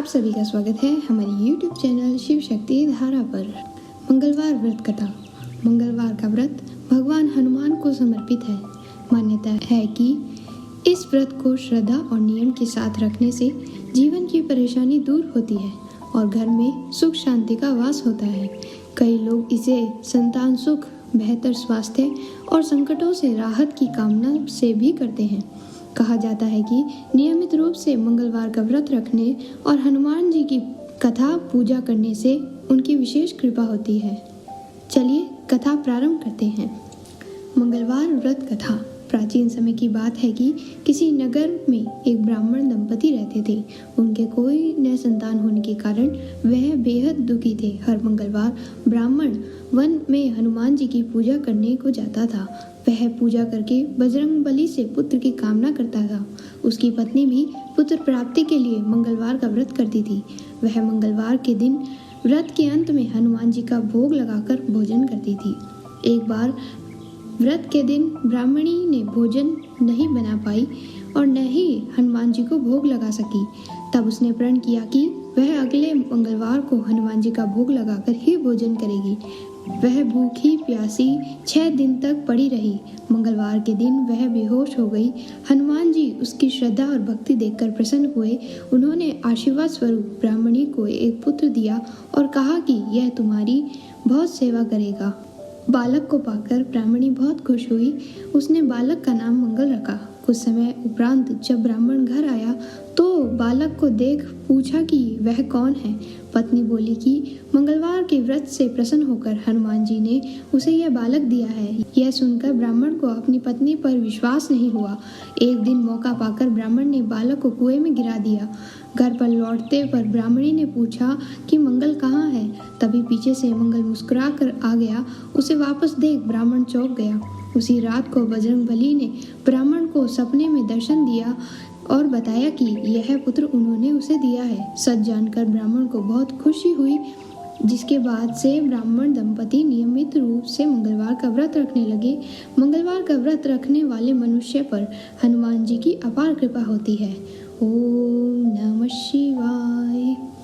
आप सभी का स्वागत है हमारी YouTube चैनल शिव शक्ति धारा पर। मंगलवार व्रत कथा। मंगलवार का व्रत भगवान हनुमान को समर्पित है। मान्यता है कि इस व्रत को श्रद्धा और नियम के साथ रखने से जीवन की परेशानी दूर होती है और घर में सुख शांति का वास होता है। कई लोग इसे संतान सुख, बेहतर स्वास्थ्य और संकटों से राहत की कामना से भी करते हैं। कहा जाता है कि नियमित रूप से मंगलवार का व्रत रखने और हनुमान जी की कथा पूजा करने से उनकी विशेष कृपा होती है। चलिए कथा प्रारंभ करते हैं। मंगलवार व्रत कथा। प्राचीन समय की बात है कि किसी नगर में एक ब्राह्मण दंपति रहते थे। उनके कोई न संतान होने के कारण वह बेहद दुखी थे। हर मंगलवार ब्राह्मण वन में हनुमान जी की पूजा करने को जाता था। वह पूजा करके बजरंगबली से पुत्र की कामना करता था। उसकी पत्नी भी पुत्र प्राप्ति के लिए मंगलवार का व्रत करती थी। वह मंगलवार के दिन व्रत के अंत में हनुमान जी का भोग लगाकर भोजन करती थी। एक बार व्रत के दिन ब्राह्मणी ने भोजन नहीं बना पाई और न ही हनुमान जी को भोग लगा सकी। तब उसने प्रण किया कि वह अगले मंगलवार को हनुमान जी का भोग लगाकर ही भोजन करेगी। वह भूखी प्यासी 6 दिन तक पड़ी रही। मंगलवार के दिन वह बेहोश हो गई। हनुमान जी उसकी श्रद्धा और भक्ति देखकर प्रसन्न हुए। उन्होंने आशीर्वाद स्वरूप ब्राह्मणी को एक पुत्र दिया और कहा कि यह तुम्हारी बहुत सेवा करेगा। बालक को पाकर ब्राह्मणी बहुत खुश हुई। उसने बालक का नाम मंगल रखा। कुछ समय उपरांत जब ब्राह्मण घर आया तो बालक को देख पूछा कि वह कौन है। पत्नी बोली कि मंगलवार के व्रत से प्रसन्न होकर हनुमान जी ने उसे यह बालक दिया है। यह सुनकर ब्राह्मण को अपनी पत्नी पर विश्वास नहीं हुआ। एक दिन मौका पाकर ब्राह्मण ने बालक को कुएं में गिरा दिया। घर पर लौटते पर ब्राह्मणी ने पूछा कि मंगल कहाँ है। तभी पीछे से मंगल मुस्कुरा कर आ गया। उसे वापस देख ब्राह्मण चौंक गया। उसी रात को बजरंगबली ने ब्राह्मण को सपने में दर्शन दिया और बताया कि यह पुत्र उन्होंने उसे दिया है। सच जानकर ब्राह्मण को बहुत खुशी हुई, जिसके बाद से ब्राह्मण दंपति नियमित रूप से मंगलवार का व्रत रखने लगे। मंगलवार का व्रत रखने वाले मनुष्य पर हनुमान जी की अपार कृपा होती है। ओम नमः शिवाय।